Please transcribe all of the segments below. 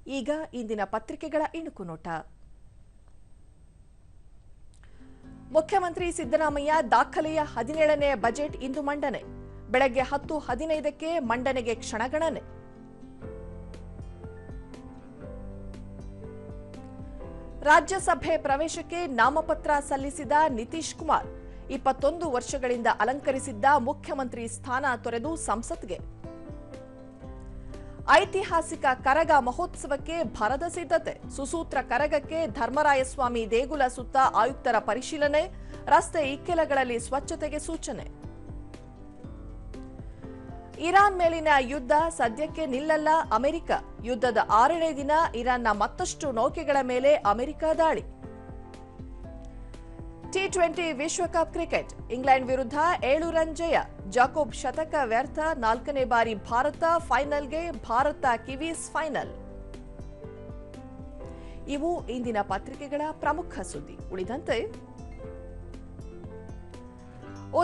ಈಗ ಇಂದಿನ ಪತ್ರಿಕೆಗಳ ಇಣುಕು ನೋಟ. ಮುಖ್ಯಮಂತ್ರಿ ಸಿದ್ದರಾಮಯ್ಯ ದಾಖಲೆಯ 17ನೇ ಬಜೆಟ್ ಇಂದು ಮಂಡನೆ. ಬೆಳಗ್ಗೆ 10:15ಕ್ಕೆ ಮಂಡನೆಗೆ ಕ್ಷಣಗಣನೆ. ರಾಜ್ಯಸಭೆ ಪ್ರವೇಶಕ್ಕೆ ನಾಮಪತ್ರ ಸಲ್ಲಿಸಿದ ನಿತೀಶ್ ಕುಮಾರ್ 21 ವರ್ಷಗಳಿಂದ ಅಲಂಕರಿಸಿದ್ದ ಮುಖ್ಯಮಂತ್ರಿ ಸ್ಥಾನ ತೊರೆದು ಸಂಸತ್ಗೆ. ಐತಿಹಾಸಿಕ ಕರಗ ಮಹೋತ್ಸವಕ್ಕೆ ಭರದ ಸಿದ್ಧತೆ. ಸುಸೂತ್ರ ಕರಗಕ್ಕೆ ಧರ್ಮರಾಯಸ್ವಾಮಿ ದೇಗುಲ ಸುತ್ತ ಆಯುಕ್ತರ ಪರಿಶೀಲನೆ. ರಸ್ತೆ ಇಕ್ಕೆಲಗಳಲ್ಲಿ ಸ್ವಚ್ಛತೆಗೆ ಸೂಚನೆ. ಇರಾನ್ ಮೇಲಿನ ಯುದ್ಧ ಸದ್ಯಕ್ಕೆ ನಿಲ್ಲಲ್ಲ ಅಮೆರಿಕ. ಯುದ್ಧದ 6ನೇ ದಿನ ಇರಾನ್ನ ಮತ್ತಷ್ಟು ನೌಕೆಗಳ ಮೇಲೆ ಅಮೆರಿಕ ದಾಳಿ. ಟಿ20 ವಿಶ್ವಕಪ್ ಕ್ರಿಕೆಟ್ ಇಂಗ್ಲೆಂಡ್ ವಿರುದ್ಧ 7 ರನ್ ಜಯ. ಜಾಕೋಬ್ ಶತಕ ವ್ಯರ್ಥ. 4ನೇ ಬಾರಿ ಭಾರತ ಫೈನಲ್ಗೆ. Bharat Kiwis final. ಇವು ಇಂದಿನ ಪತ್ರಿಕೆಗಳ ಪ್ರಮುಖ ಸುದ್ದಿ. ಉಳಿದಂತೆ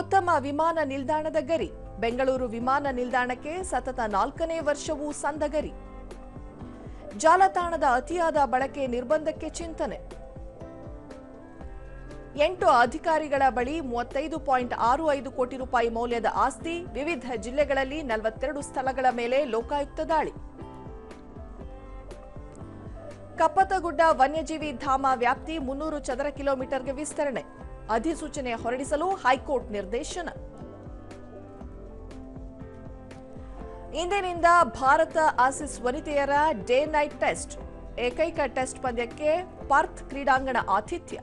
ಉತ್ತಮ ವಿಮಾನ ನಿಲ್ದಾಣದ ಗರಿ. ಬೆಂಗಳೂರು ವಿಮಾನ ನಿಲ್ದಾಣಕ್ಕೆ ಸತತ 4ನೇ ವರ್ಷವೂ ಸಂದಗರಿ. ಜಾಲತಾಣದ ಅತಿಯಾದ ಬಳಕೆ ನಿರ್ಬಂಧಕ್ಕೆ ಚಿಂತನೆ. 8 ಅಧಿಕಾರಿಗಳ ಬಳಿ 35.65 ಕೋಟಿ ರೂಪಾಯಿ ಮೌಲ್ಯದ ಆಸ್ತಿ. ವಿವಿಧ ಜಿಲ್ಲೆಗಳಲ್ಲಿ 42 ಸ್ಥಳಗಳ ಮೇಲೆ ಲೋಕಾಯುಕ್ತ ದಾಳಿ. ಕಪ್ಪತ್ತಗುಡ್ಡ ವನ್ಯಜೀವಿ ಧಾಮ ವ್ಯಾಪ್ತಿ 300 ಚದರ ಕಿಲೋಮೀಟರ್ಗೆ ವಿಸ್ತರಣೆ. ಅಧಿಸೂಚನೆ ಹೊರಡಿಸಲು ಹೈಕೋರ್ಟ್ ನಿರ್ದೇಶನ. ಇಂದಿನಿಂದ ಭಾರತ ಆಸೀಸ್ ವನಿತೆಯರ ಡೇ ನೈಟ್ ಟೆಸ್ಟ್. ಏಕೈಕ ಟೆಸ್ಟ್ ಪಂದ್ಯಕ್ಕೆ ಪಾರ್ಥ್ ಕ್ರೀಡಾಂಗಣ ಆತಿಥ್ಯ.